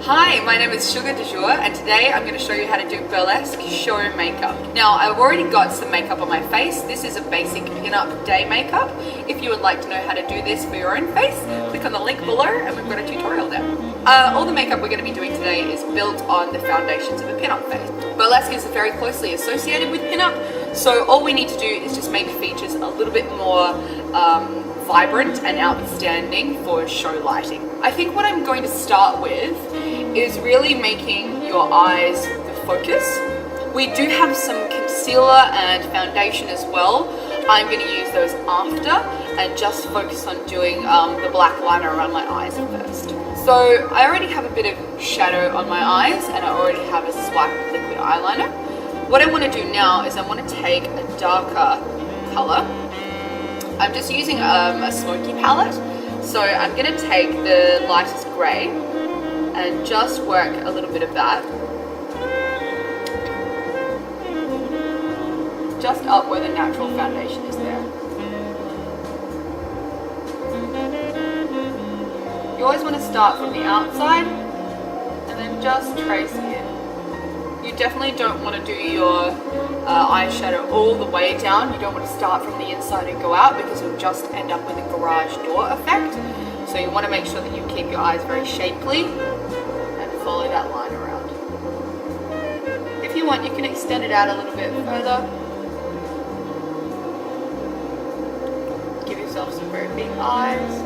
Hi, my name is Sugar du Joure and today I'm going to show you how to do burlesque show makeup. Now I've already got some makeup on my face. This is a basic pin-up day makeup. If you would like to know how to do this for your own face, click on the link below and we've got a tutorial there. All the makeup we're going to be doing today is built on the foundations of a pin-up face. Burlesque is very closely associated with pin-up, so all we need to do is just make features a little bit more vibrant and outstanding for show lighting. I think what I'm going to start with is really making your eyes the focus. We do have some concealer and foundation as well. I'm going to use those after and just focus on doing the black liner around my eyes first. So I already have a bit of shadow on my eyes and I already have a swipe of liquid eyeliner. What I want to do now is I want to take a darker color. I'm just using a smoky palette, so I'm going to take the lightest grey and just work a little bit of that just up where the natural foundation is there. You always want to start from the outside and then just trace in. You definitely don't want to do your eyeshadow all the way down. You don't want to start from the inside and go out because you'll just end up with a garage door effect. So you want to make sure that you keep your eyes very shapely and follow that line around. If you want, you can extend it out a little bit further. Give yourself some very big eyes.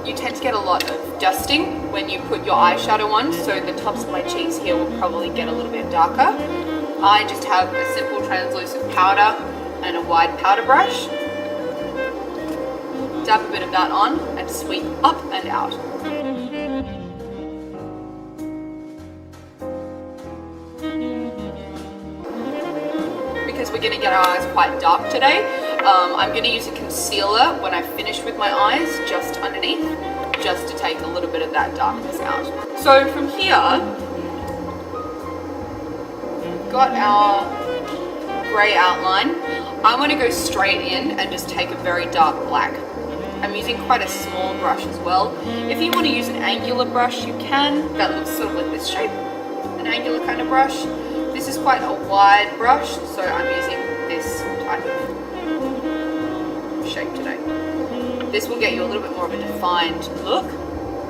You tend to get a lot of dusting when you put your eyeshadow on, so the tops of my cheeks here will probably get a little bit darker. I just have a simple translucent powder and a wide powder brush. Dab a bit of that on and sweep up and out. Because we're going to get our eyes quite dark today, I'm going to use a concealer when I finish with my eyes, just underneath, just to take a little bit of that darkness out. So from here, we've got our grey outline. I'm going to go straight in and just take a very dark black. I'm using quite a small brush as well. If you want to use an angular brush, you can. That looks sort of like this shape, an angular kind of brush. This is quite a wide brush, so I'm using this type of shape today. This will get you a little bit more of a defined look,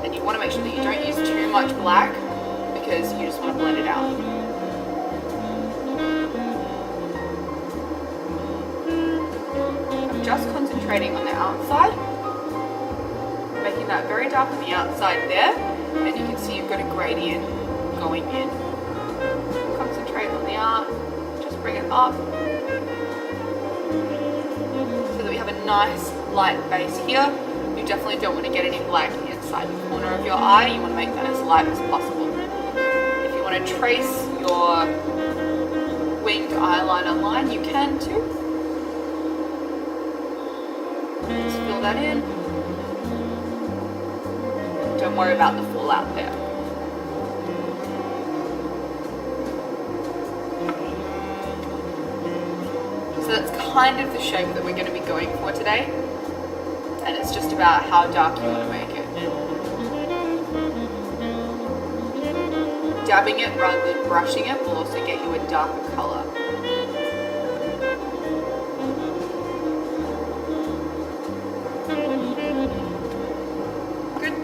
and you want to make sure that you don't use too much black because you just want to blend it out. I'm just concentrating on the outside, making that very dark on the outside there, and you can see you've got a gradient going in. Concentrate on the art, just bring it up so that we have a nice light base here. You definitely don't want to get any black inside the corner of your eye. You want to make that as light as possible. If you want to trace your winged eyeliner line, you can too. Just fill that in. Don't worry about the fallout there. So that's kind of the shape that we're going to be going for today, and it's just about how dark you want to make it. Dabbing it rather than brushing it will also get you a darker colour. Good.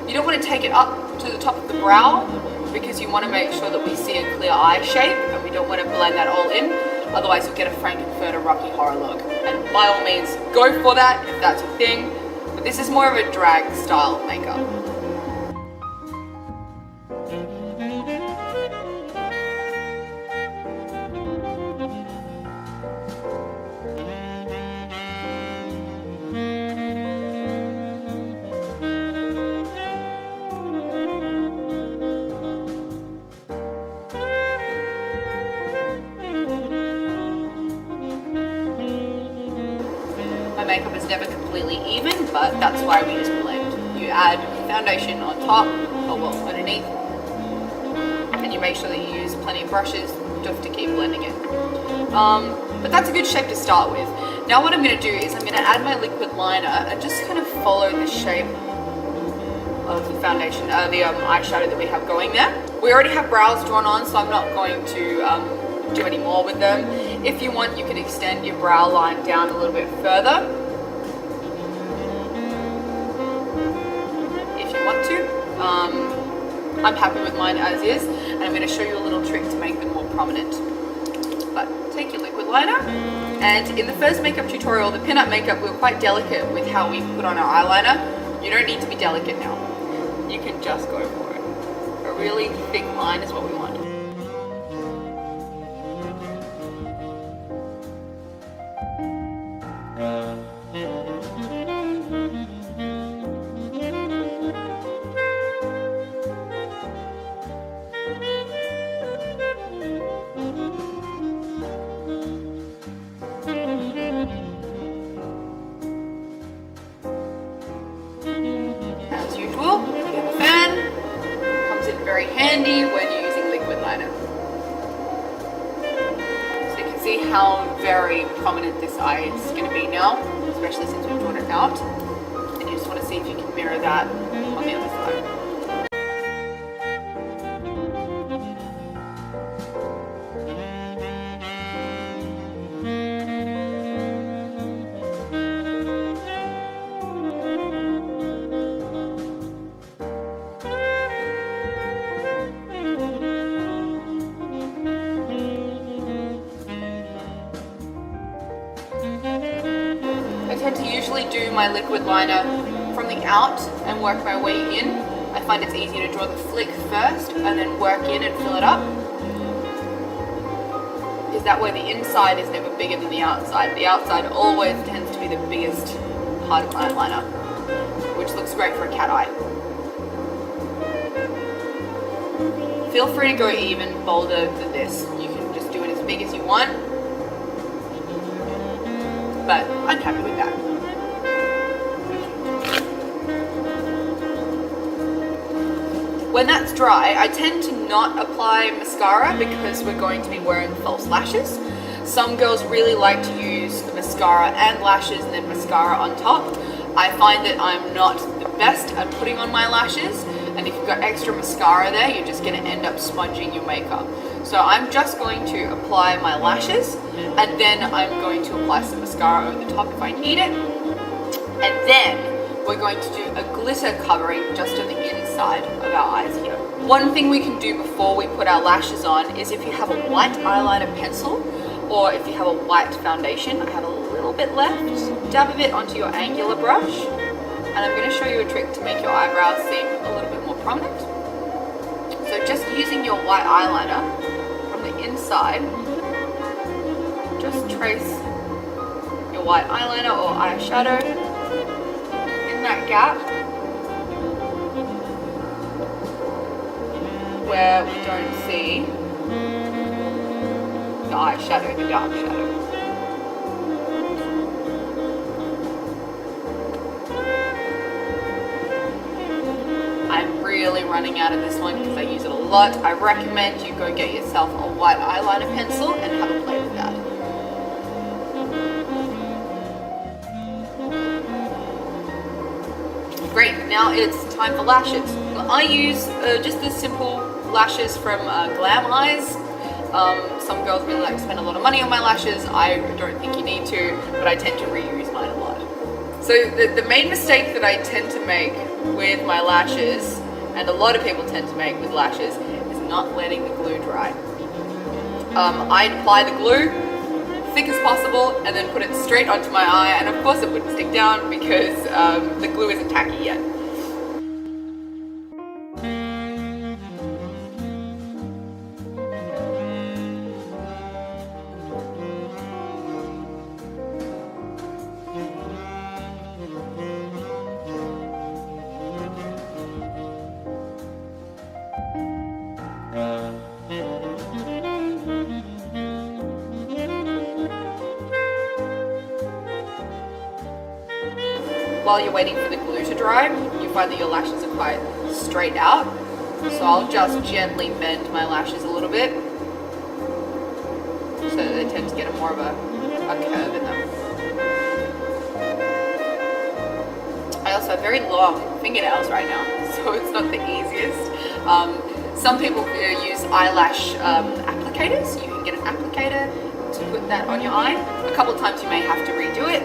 You don't want to take it up to the top of the brow because you want to make sure that we see a clear eye shape, and we don't want to blend that all in. Otherwise you'll get a Frankenfurter Rocky Horror look. And by all means, go for that if that's your thing. But this is more of a drag style makeup. makeup is never completely even, but that's why we just blend. You add foundation on top, or well, underneath, and you make sure that you use plenty of brushes just to keep blending it. But that's a good shape to start with. Now what I'm going to do is I'm going to add my liquid liner and just kind of follow the shape of the foundation, the eyeshadow that we have going there. We already have brows drawn on, so I'm not going to do any more with them. If you want, you can extend your brow line down a little bit further, if you want to. I'm happy with mine as is, and I'm going to show you a little trick to make them more prominent. But take your liquid liner, and in the first makeup tutorial, the pin-up makeup, we were quite delicate with how we put on our eyeliner. You don't need to be delicate now. You can just go for it. A really thick line is what we want. Very handy when you're using liquid liner. So you can see how very prominent this eye is going to be now, especially since we've drawn it out. And you just want to see if you can mirror that on the other side. I tend to usually do my liquid liner from the out and work my way in. I find it's easier to draw the flick first and then work in and fill it up, because that way the inside is never bigger than the outside. The outside always tends to be the biggest part of my eyeliner, which looks great for a cat eye. Feel free to go even bolder than this. You can just do it as big as you want, but I'm happy with that. When that's dry, I tend to not apply mascara because we're going to be wearing false lashes. Some girls really like to use the mascara and lashes and then mascara on top. I find that I'm not the best at putting on my lashes, and if you've got extra mascara there, you're just going to end up smudging your makeup. So I'm just going to apply my lashes, and then I'm going to apply some mascara over the top if I need it. And then we're going to do a glitter covering just on the inside of our eyes here. One thing we can do before we put our lashes on is, if you have a white eyeliner pencil or if you have a white foundation, I have a little bit left, dab a bit onto your angular brush, and I'm going to show you a trick to make your eyebrows seem a little bit more prominent. So just using your white eyeliner from the inside, just trace your white eyeliner or eyeshadow in that gap where we don't see the eyeshadow, the dark shadow. I'm really running out of this one because I use it a lot. I recommend you go get yourself a white eyeliner pencil and have a play with that. Great, now it's time for lashes. I use just the simple lashes from Glam Eyes. Some girls really like to spend a lot of money on my lashes. I don't think you need to, but I tend to reuse mine a lot. So the main mistake that I tend to make with my lashes, and a lot of people tend to make with lashes, is not letting the glue dry. I apply the glue thick as possible and then put it straight onto my eye, and of course it wouldn't stick down because the glue isn't tacky yet. while you're waiting for the glue to dry, you find that your lashes are quite straight out. So I'll just gently bend my lashes a little bit so that they tend to get more of a curve in them. I also have very long fingernails right now, so it's not the easiest. Some people use eyelash applicators. You can get an applicator to put that on your eye. A couple of times you may have to redo it,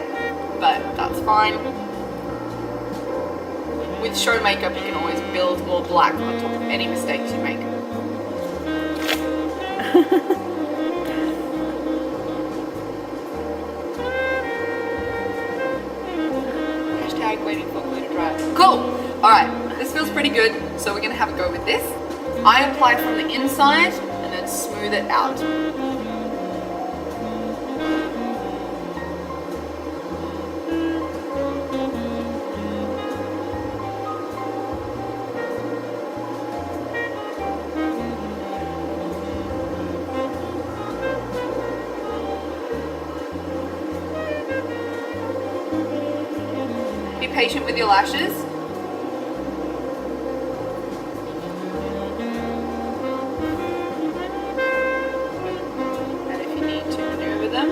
but that's fine. With show makeup, you can always build more black on top of any mistakes you make. Hashtag waiting for glue to dry. Cool! Alright, this feels pretty good, so we're going to have a go with this. I apply from the inside and then smooth it out. Be patient with your lashes. And if you need to maneuver them.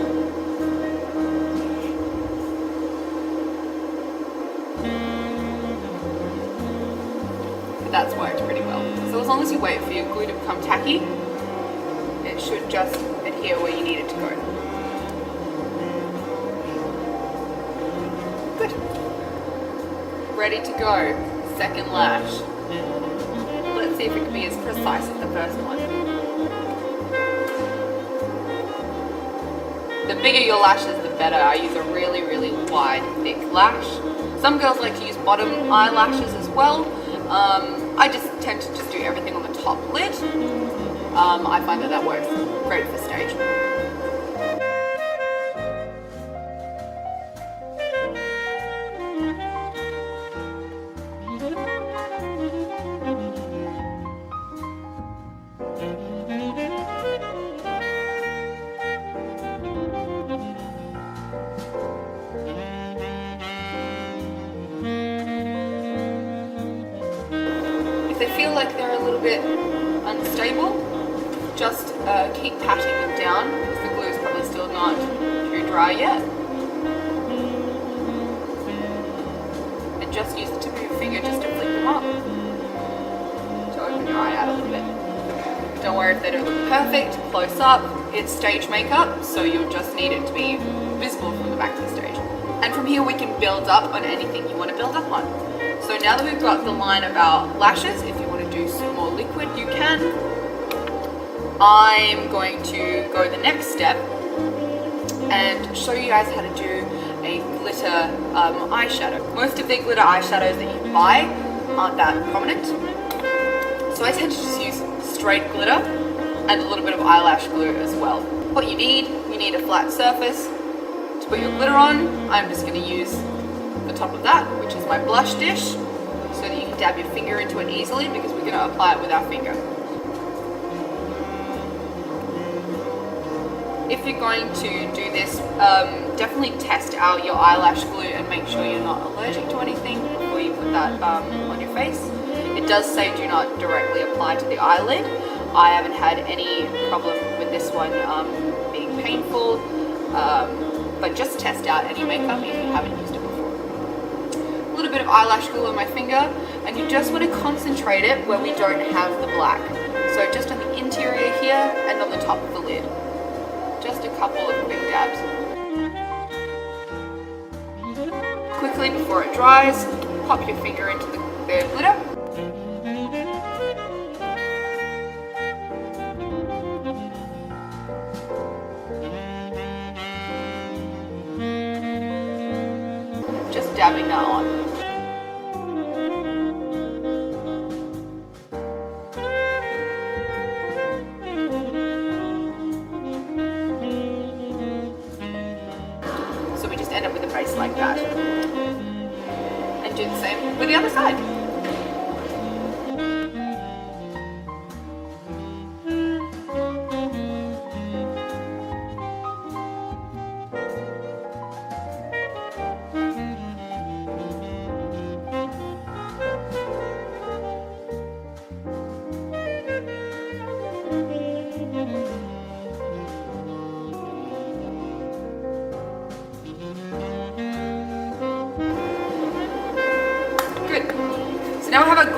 But that's worked pretty well. So as long as you wait for your glue to become tacky, it should just adhere where you need it to go. Good. Ready to go. Second lash. Let's see if it can be as precise as the first one. The bigger your lashes, the better. I use a really, really wide, thick lash. Some girls like to use bottom eyelashes as well. I just tend to just do everything on the top lid. I find that works great for stage. If they feel like they're a little bit unstable, just keep patting them down because the glue is probably still not too dry yet. And just use the tip of your finger just to flick them up to open your eye out a little bit. Don't worry if they don't look perfect, close up. It's stage makeup, so you'll just need it to be visible from the back to the stage. And from here we can build up on anything you want to build up on. So now that we've got the line of our lashes, if you want to do some more liquid, you can. I'm going to go the next step and show you guys how to do a glitter eyeshadow. Most of the glitter eyeshadows that you buy aren't that prominent. So I tend to just use straight glitter and a little bit of eyelash glue as well. What you need a flat surface to put your glitter on. I'm just going to use the top of that, which is my blush dish, so that you can dab your finger into it easily because we're going to apply it with our finger. If you're going to do this, definitely test out your eyelash glue and make sure you're not allergic to anything before you put that on your face. It does say do not directly apply to the eyelid. I haven't had any problem with this one being painful, but just test out any makeup if you haven't used it before. A little bit of eyelash glue on my finger, and you just want to concentrate it where we don't have the black. So just on the interior here and on the top of the lid. Just a couple of quick dabs. Quickly before it dries, pop your finger into the glitter. Just dabbing that on. So we just end up with a base like that. And do the same with the other side.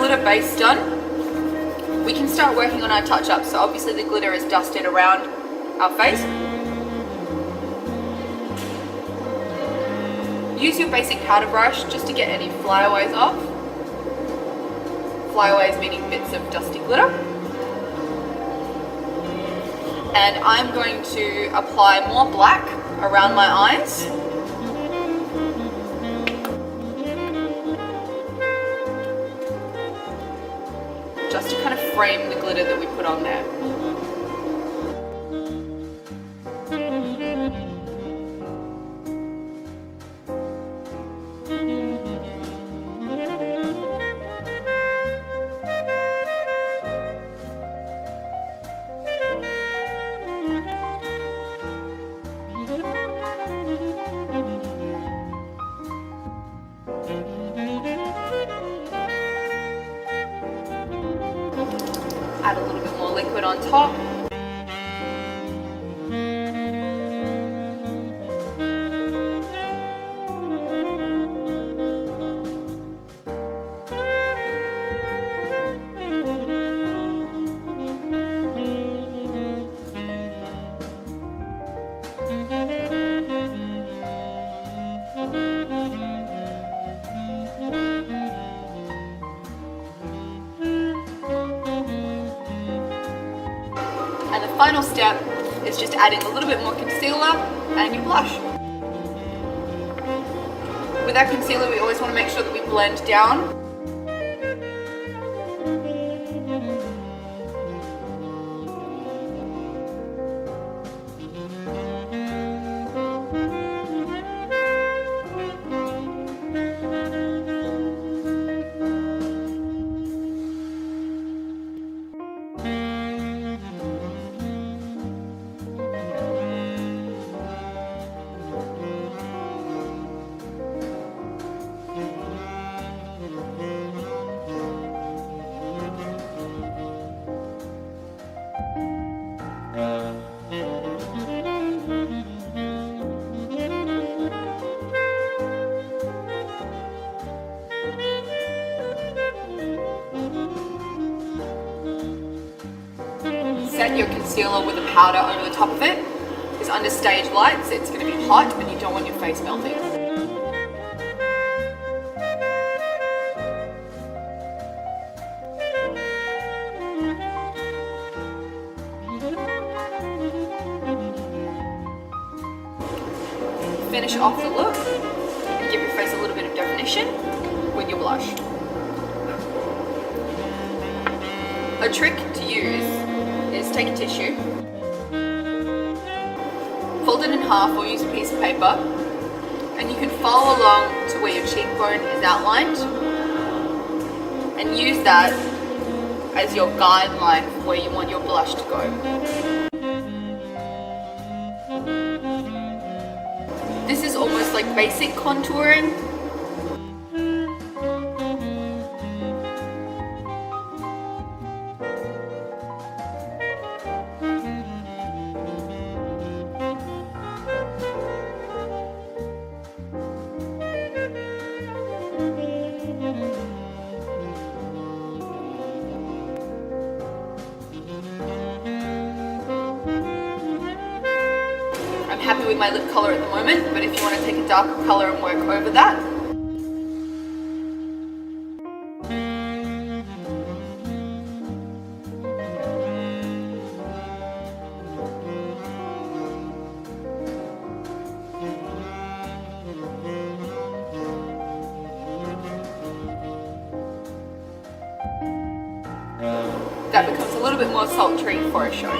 glitter base done, we can start working on our touch-ups. So obviously the glitter is dusted around our face. Use your basic powder brush just to get any flyaways off. Flyaways meaning bits of dusty glitter. And I'm going to apply more black around my eyes. Just to kind of frame the glitter that we put on there. Add a little bit more liquid on top. And the final step is just adding a little bit more concealer and your blush. With our concealer, we always want to make sure that we blend down. Set your concealer with a powder over the top of it, because under stage lights it's going to be hot and you don't want your face melting. Finish off the look and give your face a little bit of definition with your blush. A trick to use is take a tissue, fold it in half or use a piece of paper, and you can follow along to where your cheekbone is outlined and use that as your guideline for where you want your blush to go. This is almost like basic contouring. I'm happy with my lip colour at the moment, but if you want to take a darker colour and work over that, that becomes a little bit more sultry for a show.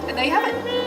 And there you have it.